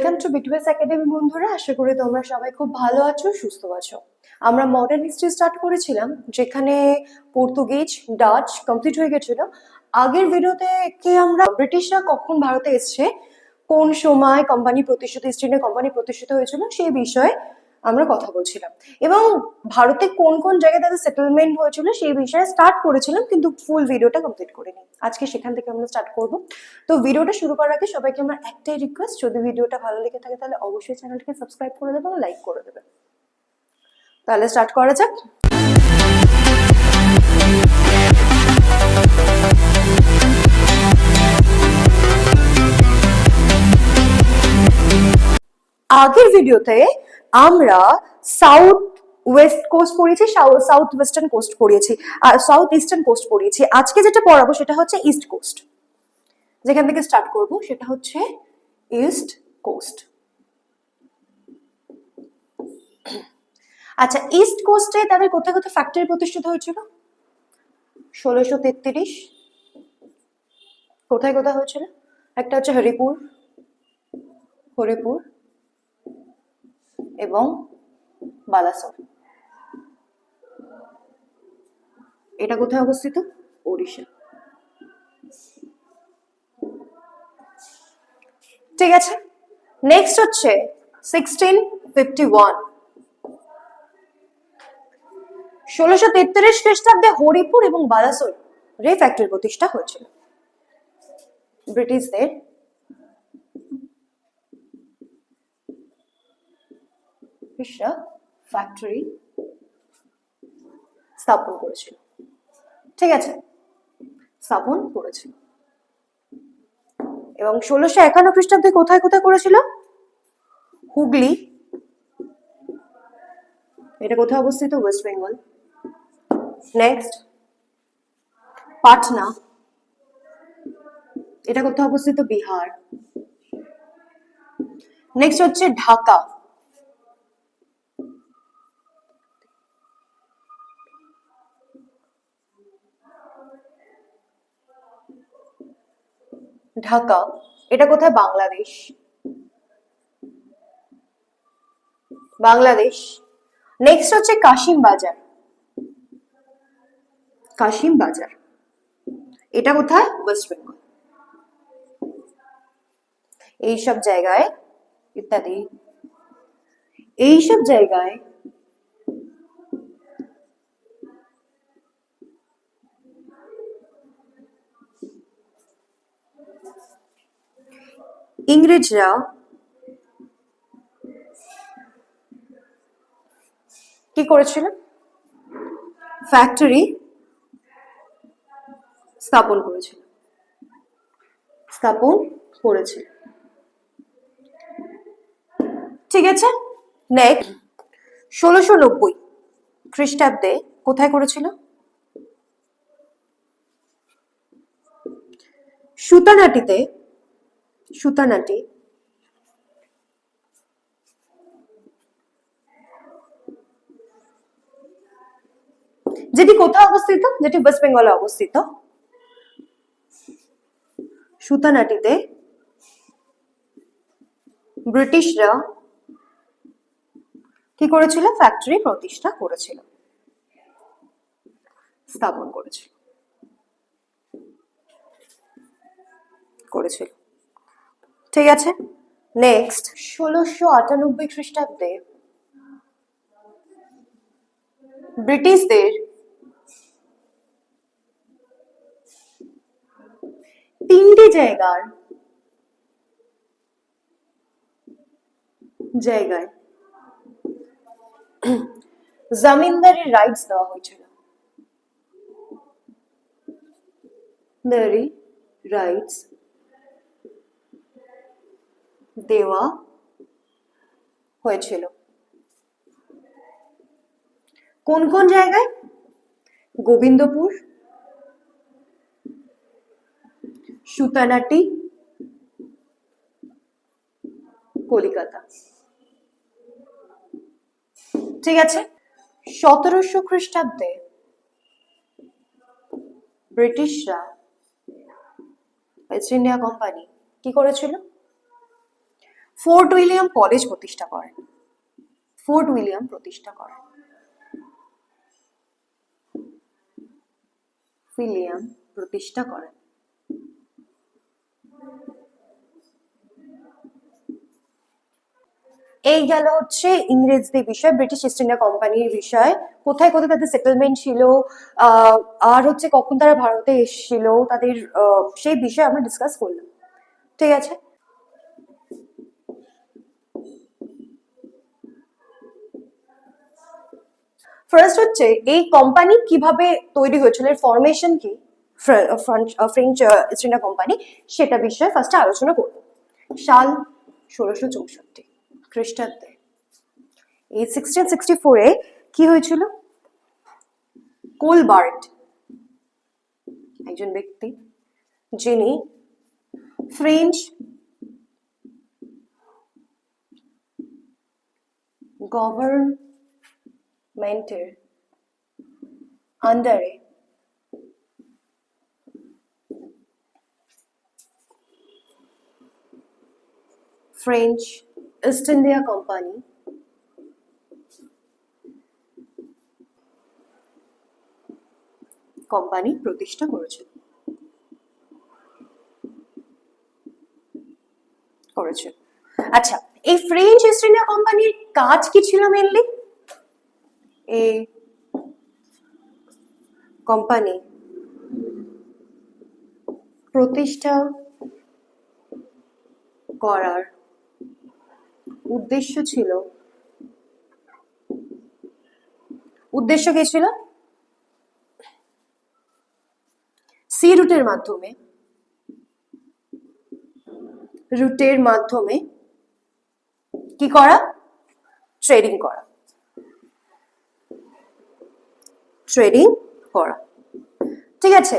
Welcome to বিটওয়েস academy বন্ধুরা, আশা করি তোমরা সবাই খুব ভালো আছো, সুস্থ আছো। আমরা মডার্ন হিস্ট্রি স্টার্ট করেছিলাম, যেখানে পর্তুগিজ, ডাচ কমপ্লিট হয়ে গেছিল। আগের ভিডিওতে আমরা ব্রিটিশরা কখন ভারতে এসছে, কোন সময় কোম্পানি প্রতিষ্ঠিত, ইস্ট ইন্ডিয়া কোম্পানি প্রতিষ্ঠিত হয়েছিল সেই বিষয়ে আমরা কথা বলছিলাম, এবং ভারতে কোন কোন জায়গায় তাদের সেটেলমেন্ট হয়েছিল সেই বিষয়ে স্টার্ট করেছিলাম, কিন্তু ফুল ভিডিওটা কমপ্লিট করিনি। আজকে সেখান থেকে আমরা স্টার্ট করব। তো ভিডিওটা শুরু করার আগে সবাইকে আমার একটাই রিকোয়েস্ট, যদি ভিডিওটা ভালো লেগে থাকে তাহলে অবশ্যই চ্যানেলটাকে সাবস্ক্রাইব করে দেবে এবং লাইক করে দেবে। তাহলে স্টার্ট করা যাক। আগের ভিডিওতে আমরা সাউথ ওয়েস্ট কোস্ট পড়িয়েছি, সাউথ ওয়েস্টার্ন কোস্ট পড়িয়েছি, আর সাউথ ইস্টার্ন কোস্ট পড়িয়েছি। আজকে যেটা পড়াবো সেটা হচ্ছে ইস্ট কোস্ট। যেখান থেকে স্টার্ট করব সেটা হচ্ছে ইস্ট কোস্ট। আচ্ছা, ইস্ট কোস্টে তাদের কোথায় কোথায় ফ্যাক্টরি প্রতিষ্ঠিত হয়েছিল? 1633। কোথায় কোথায় হয়েছিল? একটা হচ্ছে হরিপুর এবং বালাসোর। এটা কোথায় অবস্থিত? ওড়িশা। ঠিক আছে, নেক্সট হচ্ছে 1651। 1633 খ্রিস্টাব্দে হরিপুর এবং বালাসোর রে ফ্যাক্টরি প্রতিষ্ঠা হয়েছিল। ব্রিটিশদের ফ্যাক্টরি স্থাপন করেছিল। ঠিক আছে, স্থাপন করেছিল। এবং 1651 খ্রিস্টাব্দে কোথায় কোথায় করেছিল? হুগলি, এটা কোথায় অবস্থিত? ওয়েস্ট বেঙ্গল। নেক্সট পাটনা, এটা কোথায় অবস্থিত? বিহার। নেক্সট হচ্ছে ঢাকা, ঢাকা এটা কোথায়? বাংলাদেশ। বাংলাদেশ। নেক্সট হচ্ছে কাশিম বাজার। কাশিম বাজার এটা কোথায়? ওয়েস্ট বেঙ্গল। এইসব জায়গায় ইত্যাদি, এইসব জায়গায় ইংরেজরা কি করেছিল? ফ্যাক্টরি স্থাপন করেছিল। ঠিক আছে, নেক্সট 1690 খ্রিস্টাব্দে কোথায় করেছিল? সুতানাটিতে। সুতানাটি যেটি কোথায় অবস্থিত? যেটি ওয়েস্ট বেঙ্গলে অবস্থিত। সুতানাটিতে ব্রিটিশরা কি করেছিল? ফ্যাক্টরি প্রতিষ্ঠা করেছিল, স্থাপন করেছিল। ঠিক আছে, নেক্সট 1698 খ্রিস্টাব্দে ব্রিটিশদের তিনটি জায়গায় জমিনদারির রাইটস দেওয়া হয়েছিল। রাইটস দেওয়া হয়েছিল। কোন কোন জায়গায়? গোবিন্দপুর, সুতানাটি, কলিকাতা। ঠিক আছে, 1700 খ্রিস্টাব্দে ব্রিটিশরা, ইস্ট ইন্ডিয়া কোম্পানি কি করেছিল? ফোর্ট উইলিয়াম কলেজ প্রতিষ্ঠা করেন? ফোর্ট উইলিয়াম প্রতিষ্ঠা করেন। উইলিয়াম প্রতিষ্ঠা করেন। এই গেল হচ্ছে ইংরেজদের বিষয়, ব্রিটিশ ইস্ট ইন্ডিয়া কোম্পানির বিষয়, কোথায় কোথায় তাদের সেটেলমেন্ট ছিল, আর হচ্ছে কখন তারা ভারতে এসেছিল, তাদের সেই বিষয়ে আমরা ডিসকাস করলাম। ঠিক আছে, ফার্স্ট হচ্ছে এই কোম্পানি কিভাবে তৈরি হয়েছিল, এর ফরমেশন কি, ফ্রেঞ্চ ইস্ট ইন্ডিয়া কোম্পানি, সেটা বিষয়ে ফার্স্টে আলোচনা করব। সাল 1664 খ্রিস্টাব্দে। এই 1664-এ কি হয়েছিল? কোলবার্ট একজন ব্যক্তি যিনি ফ্রেঞ্চ গভর্নমেন্টের আন্ডারে ফ্রেঞ্চ ইস্ট ইন্ডিয়া কোম্পানি প্রতিষ্ঠা করেছিল। আচ্ছা, এই ফ্রেঞ্চ ইস্ট ইন্ডিয়া কোম্পানির কাজ কি ছিল মেনলি? এই কোম্পানি প্রতিষ্ঠা করার উদ্দেশ্য কি ছিল? সি রুটের মাধ্যমে কি করা? ট্রেডিং করা। ঠিক আছে,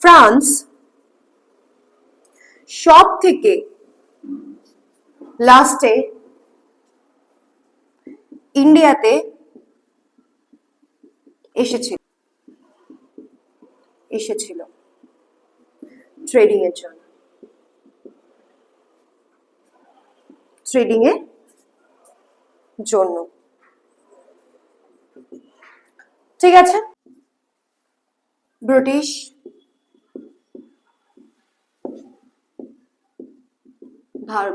ফ্রান্স সব থেকে লাস্টে ইন্ডিয়াতে এসেছিল ট্রেডিং এর জন্য। ঠিক আছে,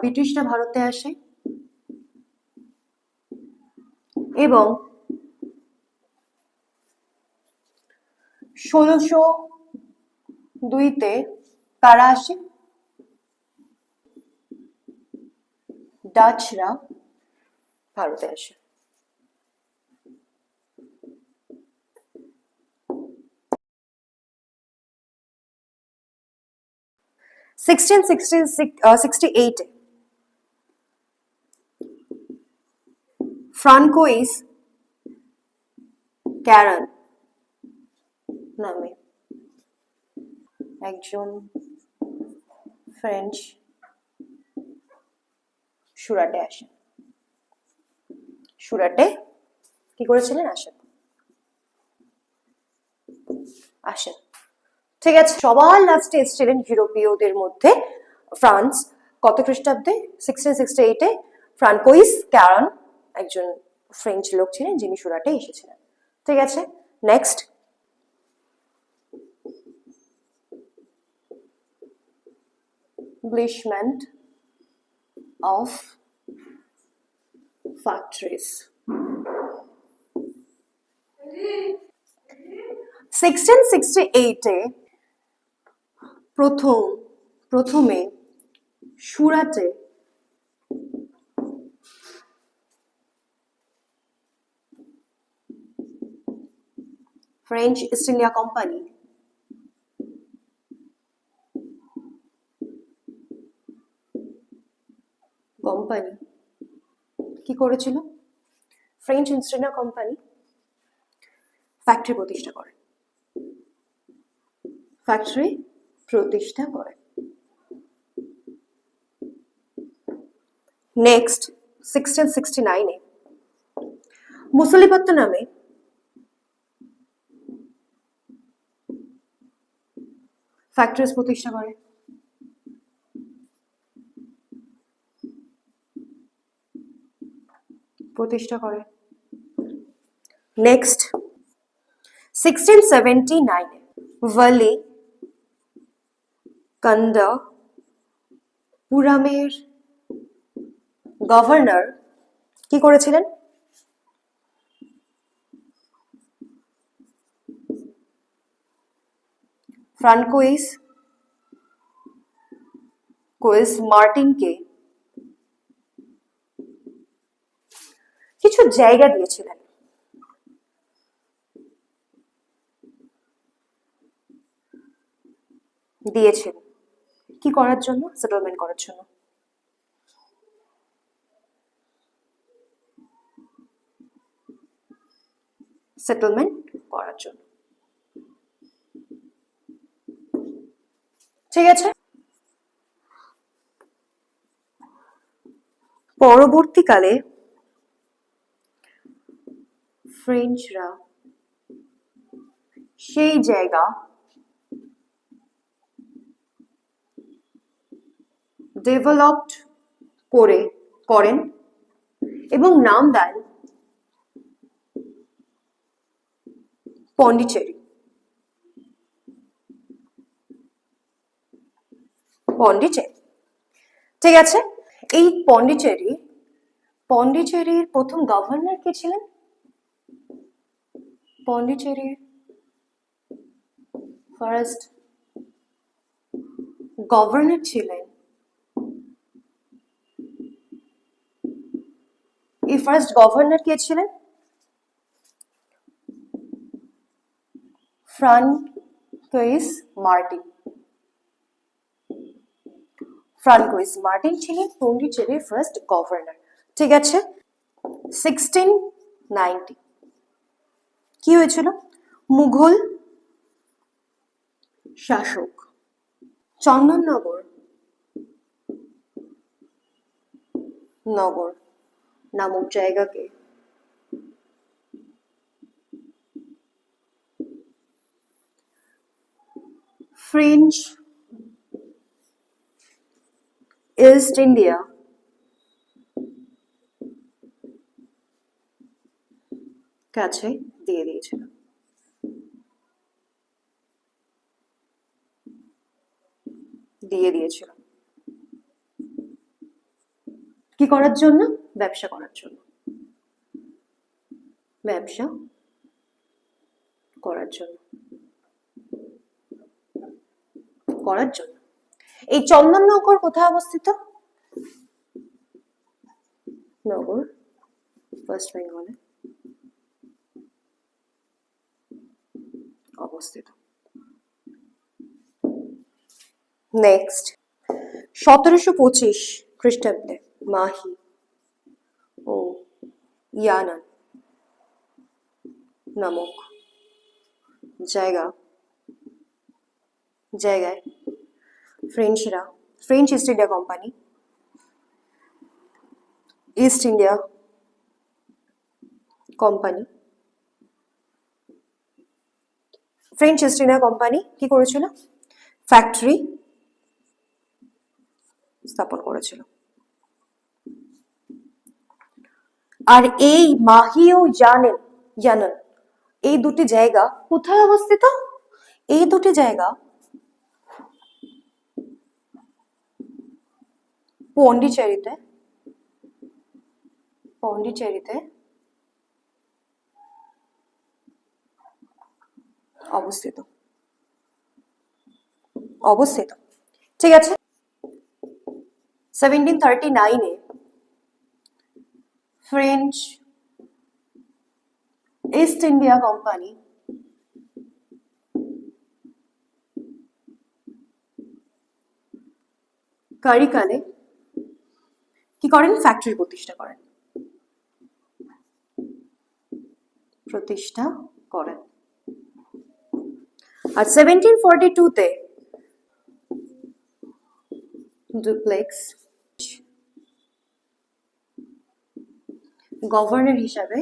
ব্রিটিশরা ভারতে আসে এবং 1602-তে কারা আসে? ডাচরা ভারতে আসে। 1668-এ ফ্রান্কোইস ক্যারন নামে একজন ফ্রেঞ্চ সুরাটে কি করেছিলেন? আসেন। ঠিক আছে, সবার লাস্টে এসেছিলেন ইউরোপীয়দের মধ্যে ফ্রান্স। কত খ্রিস্টাব্দে? 1668-এ ফ্রান্কোইস ক্যারন একজন ফ্রেঞ্চ লোক ছিলেন যিনি সুরাটে এসেছিলেন। ঠিক আছে, নেক্সট। establishment of factories. 1668-এ প্রথমে সুরাটে ফ্রেঞ্চ ইস্ট ইন্ডিয়া কোম্পানি কি করেছিল? French east India company factory প্রতিষ্ঠা করে। নেক্সট 1669-এ মুসলিপত্তনমে ফ্যাক্টরিজ প্রতিষ্ঠা করে। প্রতিষ্ঠা করে। নেক্সট 1679 ভালি কান্দা পুরামের গভর্নর কি করেছিলেন? ফ্রান্কোইস মার্টিনকে কিছু জায়গা দিয়েছিলেন। দিয়েছেন কি করার জন্য? সেটেলমেন্ট করার জন্য। সেটেলমেন্ট করার জন্য। ঠিক আছে। পরবর্তীকালে ফ্রেঞ্চরা সেই জায়গা ডেভেলপড করেন এবং নাম দেন পন্ডিচেরি। ঠিক আছে। এই পন্ডিচেরির প্রথম গভর্নর কে ছিলেন? পন্ডিচেরির ফার্স্ট গভর্নর ছিলেন, এই ফার্স্ট গভর্নর কে ছিলেন? ফ্রান্কোইস মার্টিন ছিলেন পন্ডিচেরির ফার্স্ট গভর্নর। ঠিক আছে। 1690 কি হয়েছিল? মুঘল শাসক চন্দননগর নামক জায়গাকে ফ্রেঞ্চ ইস্ট ইন্ডিয়া কাছে দিয়ে দিয়েছিল। কি করার জন্য? ব্যবসা করার জন্য। এই চন্দননগর কোথায় অবস্থিত? নগর ওয়েস্ট বেঙ্গলে অবস্থিত। নেক্সট 1725 খ্রিস্টাব্দে মাহি ও ইয়ানান নামক জায়গায় French east India company French east India company কি করেছিল? ফ্যাক্টরি স্থাপন করেছিল। আর এই মাহি ও ইয়ানান এই দুটি জায়গা কোথায় অবস্থিত? এই দুটি জায়গা পন্ডিচেরিতে অবস্থিত। ঠিক আছে। 1739 ফ্রেঞ্চ ইস্ট ইন্ডিয়া কোম্পানি কারিকালে কি করেন? ফ্যাক্টরি প্রতিষ্ঠা করেন। আর 1742 তে ডুপ্লেক্স গভর্নর হিসাবে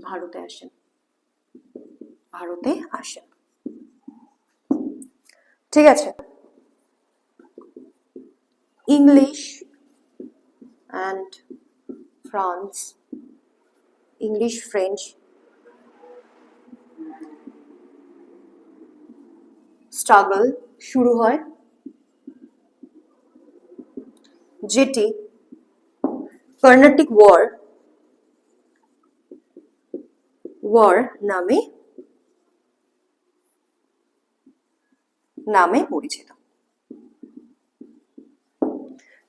ভারতে আসেন। ঠিক আছে। English and France, English French, struggle শুরু হয়, যেটি কর্ণাটিক ওয়ার নামে পরিচিত।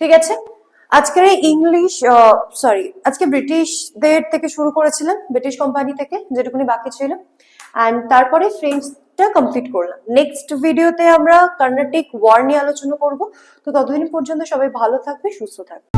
ঠিক আছে, আজকের এই আজকে ব্রিটিশদের থেকে শুরু করেছিলাম, ব্রিটিশ কোম্পানি থেকে যেটুকুনি বাকি ছিল, অ্যান্ড তারপরে ফ্রেঞ্চটা কমপ্লিট করলাম। নেক্সট ভিডিওতে আমরা কর্ণাটিক ওয়ার নিয়ে আলোচনা করব। তো ততদিন পর্যন্ত সবাই ভালো থাকবে, সুস্থ থাকবে।